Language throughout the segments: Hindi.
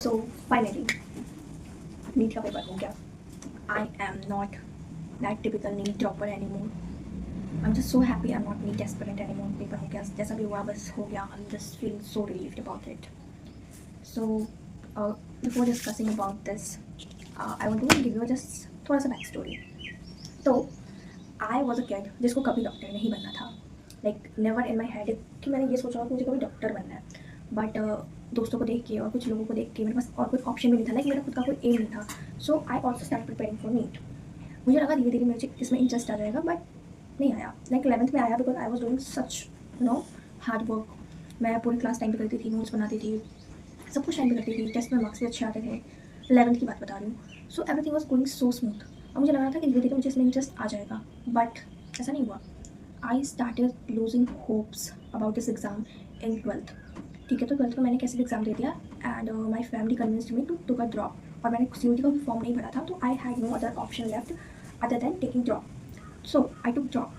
So finally, नीट का पेपर हो गया. I am not that typical NEET dropper anymore. I'm just so happy I'm not NEET aspirant anymore. Paper हो गया, जैसा भी हुआ बस हो गया. I'm just feeling so relieved about it. So before discussing about this, I want to give you just थोड़ा सा बैक स्टोरी. तो I was a kid जिसको कभी डॉक्टर नहीं बनना था. Like never in my head कि मैंने ये सोचा कि मुझे कभी डॉक्टर बनना है. बट दोस्तों को देख के और कुछ लोगों को देख के मेरे पास और कोई ऑप्शन भी नहीं था. लाइक मेरा खुद का कोई एम नहीं था. So I also start preparing for NEET. मुझे लगा धीरे धीरे मुझे इसमें इंटरेस्ट आ जाएगा, बट नहीं आया. लाइक 11th में आया because I was doing such hard work. मैं पूरी क्लास टाइम पे करती थी, नोट्स बनाती थी, सब कुछ टाइम पे करती थी. टेस्ट में मार्क्स भी अच्छे आते थे. 11th की बात बता रही हूँ. So everything was going so smooth. और मुझे लग रहा था कि धीरे धीरे मुझे इसमें इंटरेस्ट आ जाएगा, बट ऐसा नहीं हुआ. I started losing hopes about this exam in 12th. ठीक है, तो 12th में मैंने कैसे भी एग्जाम दे दिया and my family convinced me to took a drop. और मैंने CUET का भी फॉर्म नहीं भरा था, तो I had no other option left other than taking drop. So I took drop.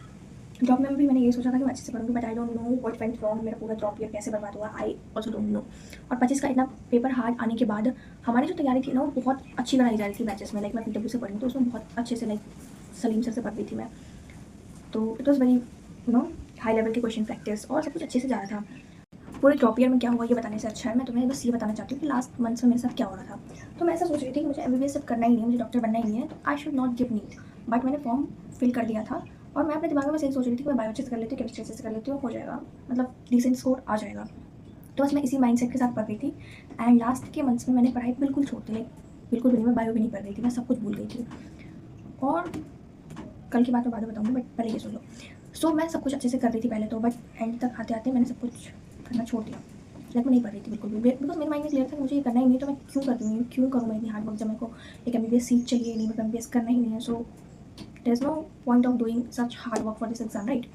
Drop में भी मैंने ये सोचा था कि मैं अच्छे से पढ़ूंगी, but I don't know what went wrong. मेरा पूरा ड्रॉप ईयर कैसे बर्बाद हुआ, आई ऑल्सो डोंट नो. और 25 का इतना पेपर हार्ड आने के बाद हमारी जो तैयारी थी ना, वो बहुत अच्छी कराई जा रही थी बैचेस में. लाइक मैं PW से पढ़ी तो उसमें बहुत अच्छे से लाइक सलीम सर से पढ़ रही थी मैं. तो it was very high level के क्वेश्चन प्रैक्टिस और सब कुछ अच्छे से जा रहा था. पूरे ड्रॉप ईयर में क्या हुआ ये बताने से अच्छा है मैं तुम्हें बस ये बताना चाहती हूँ कि लास्ट मंथ्स में मेरे साथ क्या हो रहा था. तो मैं ऐसा सोच रही थी कि मुझे MBBS सब करना ही नहीं है, मुझे डॉक्टर बनना ही नहीं है, तो I should not give NEET. But मैंने फॉर्म फिल कर दिया था और मैं अपने दिमाग में बस यही सोच रही थी कि मैं बायो अच्छे से कर लेती हूँ, केमिस्ट्री अच्छे से कर लेती हूँ, हो जाएगा, मतलब डिसेंट स्कोर आ जाएगा. तो बस मैं इसी माइंडसेट के साथ पढ़ रही थी. एंड लास्ट के मंथ्स में मैंने पढ़ाई बिल्कुल छोड़ दी. लाइक बिल्कुल भी नहीं, मैं बायो भी नहीं पढ़ रही थी, मैं सब कुछ भूल गई थी. और कल की बात मैं बाद में बताऊँगी, बट पहले ये सुन लो. सो मैं सब कुछ अच्छे से कर रही थी पहले तो, बट एंड तक आते आते मैंने सब कुछ करना छोड़ दिया. लाइक मैं नहीं पढ़ रही थी बिल्कुल भी, बिकॉज मेरे माइंड में क्लियर था कि मुझे ये करना ही नहीं, तो मैं क्यों कर रही हूँ, क्यों करूँ मैं इतनी हार्ड वर्क जब मेरे को एक MBBS सीट चाहिए नहीं, मेरे को MBBS करना ही नहीं है. So there is no point of doing such hard work for this exam, right.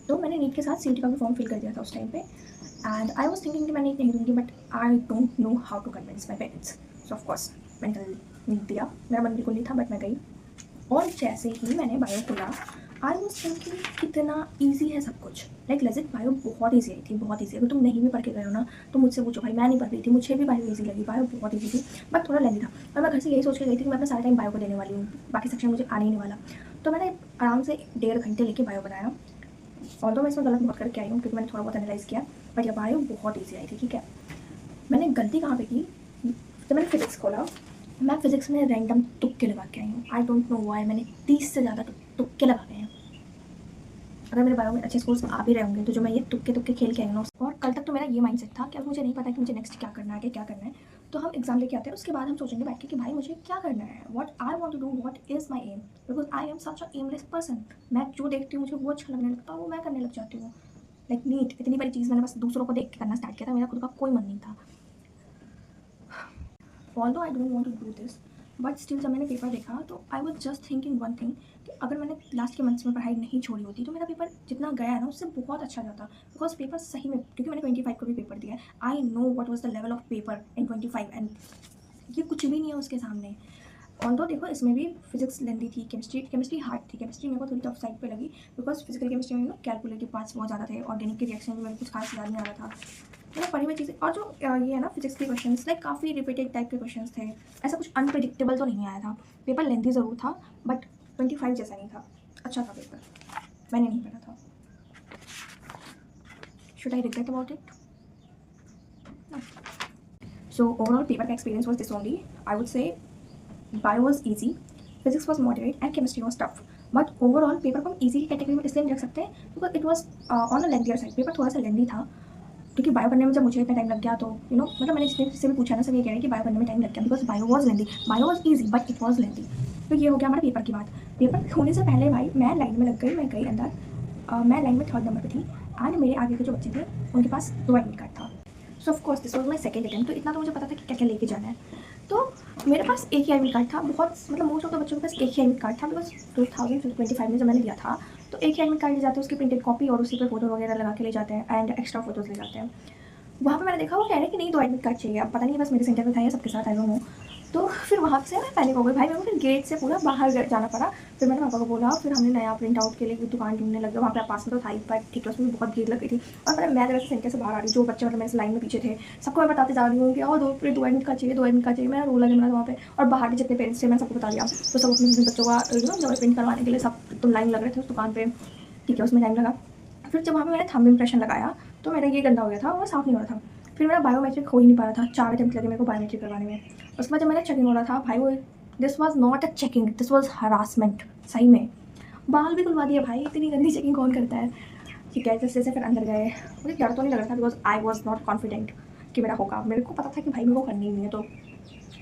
तो मैंने नीट के साथ CUET का भी फॉर्म फिल कर दिया था उस टाइम पे. एंड आई वॉज थिंकिंग कि मैं नीट नहीं दूँगी, but I don't know how to convince my parents. So of course मैंने कल नीट दिया. मेरा मन बिल्कुल नहीं था, बट मैं गई. और जैसे ही मैंने बायो खोला, आई वॉज थिंकिंग कितना ईजी है सब कुछ. लाइक लेजिट बायो बहुत ईजी आई थी, बहुत ईजी. अगर तुम नहीं भी पढ़ के गए हो ना तो मुझसे पूछो भाई, मैं नहीं पढ़ रही थी, मुझे भी बायो ईजी लगी. बायो बहुत ईजी थी, बट थोड़ा लेंदी था. और मैं घर से यही सोच के गई थी कि मैं अपना सारा टाइम बायो को देने वाली हूँ, बाकी सेक्शन मुझे आने ही नहीं वाला. तो मैंने आराम से 1.5 घंटे लेके बायो बनाया. और तो मैं इसमें गलत बहुत करके आई हूँ क्योंकि मैंने थोड़ा बहुत एनालाइज़ किया, बट ये बायो बहुत ईजी आई थी. ठीक है, मैंने गलती कहाँ पे की, तो मैंने फिजिक्स खोला. मैं फिजिक्स में रैंडम तुक्के लगा के आई हूँ. आई डोंट नो व्हाई मैंने 30 से ज़्यादा तुक्के लगा गए हैं. अगर मेरे बायो में अच्छे स्कोर्स आ भी रहे होंगे तो जो मैं ये तुक्के खेल के आई हूँ. और कल तक तो मेरा ये माइंडसेट था कि अब मुझे नहीं पता कि मुझे नेक्स्ट क्या करना है, कि क्या करना है. तो हम एग्जाम लेके आते हैं, उसके बाद हम सोचेंगे बैठ के कि भाई मुझे क्या करना है, what I want to do, what is my aim. Because I am such a aimless person. मैं जो देखती हूँ मुझे वो अच्छा लगने लगता है, वो मैं करने लग जाती हूँ. लाइक नीट इतनी बड़ी चीज़ मैंने बस दूसरों को देख के करना स्टार्ट किया था, मेरा खुद का कोई मन नहीं था. Although I don't want to do this, but still जब मैंने पेपर देखा तो I was just thinking one thing कि अगर मैंने लास्ट के मंथ्स में पढ़ाई नहीं छोड़ी होती तो मेरा पेपर जितना गया है ना उससे बहुत अच्छा जाता. बिकॉज पेपर सही में, क्योंकि मैंने 25 को भी पेपर दिया है, I know what was the level of paper in 25 and ये कुछ भी नहीं है उसके सामने. ऑल्दो देखो इसमें भी फिजिक्स लेंदी थी, केमिस्ट्री हार्ड थी. केमिस्ट्री मेरे को थोड़ी टफ साइड पे लगी बिकॉज फिजिकल केमिस्ट्री में कैलकुलेटिव पार्ट्स बहुत ज़्यादा थे. ऑर्गेनिक के रिएक्शन में मेरे कुछ खास याद नहीं आ रहा था. मैंने पढ़ी हुई चीज़ें और जो ये है ना फिजिक्स के क्वेश्चंस लाइक काफ़ी रिपीटेड टाइप के क्वेश्चंस थे. ऐसा कुछ अनप्रिडिक्टेबल तो नहीं आया था. पेपर लेंथी ज़रूर था, बट 25 जैसा नहीं था. अच्छा था पेपर, मैंने नहीं पढ़ा था. Should I regret about it? So overall paper का experience was this only. I would say bio was easy, physics was moderate and chemistry was tough. But overall paper को हम ईजी की कैटेगरी में इसलिए नहीं रख सकते because it was on a lengthier side. Paper थोड़ा सा लेंथी था क्योंकि बायो करने में जब मुझे इतना टाइम लग गया तो मतलब मैंने जिससे भी पूछा ना सब ये कह रहे हैं कि बायो करने में टाइम लग गया because bio was lengthy. Bio was easy but it was lengthy. तो ये हो गया हमारा पेपर की बात. पेपर होने से पहले भाई मैं लाइन में लग गई, मैं गई अंदर. मैं लाइन में 3rd नंबर पर थी एंड मेरे आगे के जो बच्चे थे उनके पास 2 एडमिट कार्ड था. So of course this was my second attempt, तो इतना तो मुझे पता था कि क्या क्या लेके जाना है. तो मेरे पास एक ही एडमिट कार्ड था. बहुत मतलब मोस्ट ऑफ द बच्चों के पास एक ही एडमिट कार्ड था बिकॉज 2025 में जब मैंने दिया था तो एक ही एडमिट कार्ड ले जाते हैं, उसकी प्रिंटेड कॉपी और उसी पर फोटो वगैरह लगा के ले जाते हैं एंड एक्स्ट्रा फोटोज़ ले जाते हैं. वहाँ पे मैंने देखा वो कह रहे हैं कि नहीं 2 एडमिट कार्ड चाहिए. अब पता नहीं बस मेरे सेंटर में था या सबके साथ, आई डोंट नो. तो फिर वहाँ से मैं पैनिक हो गई भाई, मेरे को फिर गेट से पूरा बाहर जाना पड़ा। फिर मैंने पापा को बोला, फिर हमने नया प्रिंट आउट के लिए दुकान ढूंढने लगे। वहाँ पे पास में तो था ही, पर ठीक है उसमें भी बहुत भीड़ लग गई थी। और मतलब मैं वैसे सेंटर से बाहर आ रही, जो बच्चे मतलब मेरे लाइन में पीछे थे सबको मैं बताते जा रही हूँ कि और दो एडमिट का चाहिए, 2 एडमिट का चाहिए। मेरा रोल लगे मेरा वहाँ पे, और बाहर के जितने पेरेंट्स थे मैं सबको बता दिया। तो सब अपने बच्चों का जब प्रिंट करवाने के लिए सब तुम लाइन लग रहे थे उस दुकान पर, ठीक है उसमें टाइम लगा। फिर जब वहाँ पे मैंने थंब इम्प्रेशन लगाया तो मेरा ये गंदा हो गया था और साफ़ नहीं हो रहा था। फिर मेरा बायोमेट्रिक हो ही नहीं पा रहा था, 4 अटेम्प्ट लगे मेरे को बायोमेट्रिक करवाने में। उसके बाद जब मैंने चेकिंग हो रहा था भाई, वो this was not a checking, this was harassment. सही में बाल भी खुलवा दिया भाई, इतनी गंदी चेकिंग कौन करता है। ठीक है, जैसे जैसे फिर अंदर गए, मुझे डर तो नहीं लग रहा था because I was not confident कि मेरा होगा। मेरे को पता था कि भाई मेरे को करनी नहीं है, तो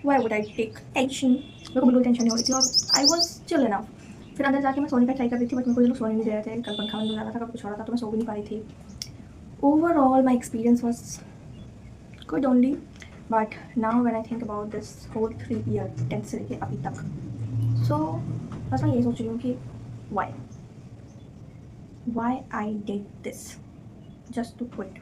why would I take tension. मेरे को बिल्कुल टेंशन नहीं हो रही थी और आई वॉज चिल इनफ। फिर अंदर जाके मैं सोने का ट्राई कर रही थी, बट मेरे को ये लोग सोने नहीं दे रहे थे। कल पंखा बंद हो रहा था, कल कुछ हो रहा था, तो मैं सो भी नहीं पा रही थी। Overall my experience was good only, but now when I think about this whole 3 year 10 से लेके अभी तक, सो बस मैं ये सोच रही हूँ कि why I did this just to quit.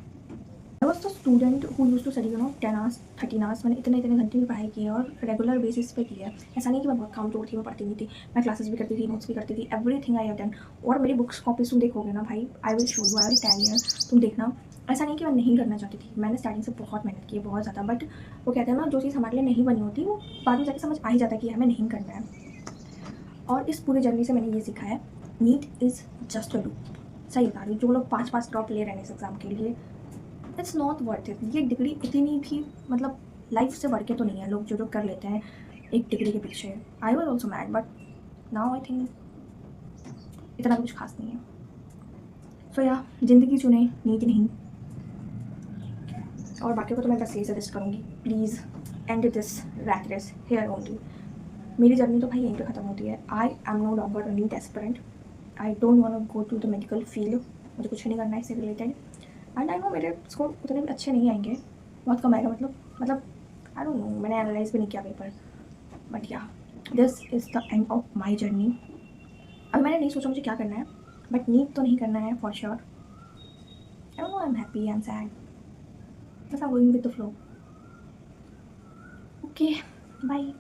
I was the student who used to study 10 hours 13 hours। मैंने इतने घंटे की पढ़ाई की है और रेगुलर बेसिस पे की है। ऐसा नहीं कि मैं बहुत कामचोर थी, मैं पढ़ती नहीं थी, मैं क्लासेस भी करती थी, नोट्स भी करती थी, एवरीथिंग आई हैव डन। और मेरी बुक्स कॉपीज तुम देखोगे ना भाई, I will show you, I will tell you, तुम देखना। ऐसा नहीं कि मैं नहीं करना चाहती थी, मैंने स्टार्टिंग से बहुत मेहनत की है, बहुत ज़्यादा। बट वो कहते हैं ना, जो चीज़ हमारे लिए नहीं बनी होती वो बाद में जाके समझ आ ही जाता है कि हमें नहीं करना है। और इस पूरी जर्नी से मैंने ये सीखा है, NEET is just a loop. सही बता रही, जो लोग 5 ड्रॉप ले रहे हैं इस एग्ज़ाम के लिए, इट्स नॉट वर्थ इट। ये डिग्री इतनी भी मतलब लाइफ से बढ़ के तो नहीं है। लोग जो कर लेते हैं एक डिग्री के पीछे, I was also mad, but now I think इतना कुछ खास नहीं है। सो या ज़िंदगी चुने, नीट नहीं। और बाकी को तो मैं बस यही सजेस्ट करूँगी, please end this rat race here only. मेरी जर्नी तो भाई यहीं पे ख़त्म होती है। I am no longer a NEET aspirant, I don't want to go to the medical field. मुझे कुछ नहीं करना है इससे रिलेटेड। एंड आई नो मेरे स्कोर उतने भी अच्छे नहीं आएंगे, बहुत कम आएगा। मतलब आई डोंट नो, मैंने एनालाइज भी नहीं किया paper. But yeah this is the end of my journey. अभी मैंने नहीं सोचा मुझे क्या करना है, बट नीट तो नहीं करना है for sure. I don't know, I am happy, I am sad, बस I am going with the flow. Okay, bye.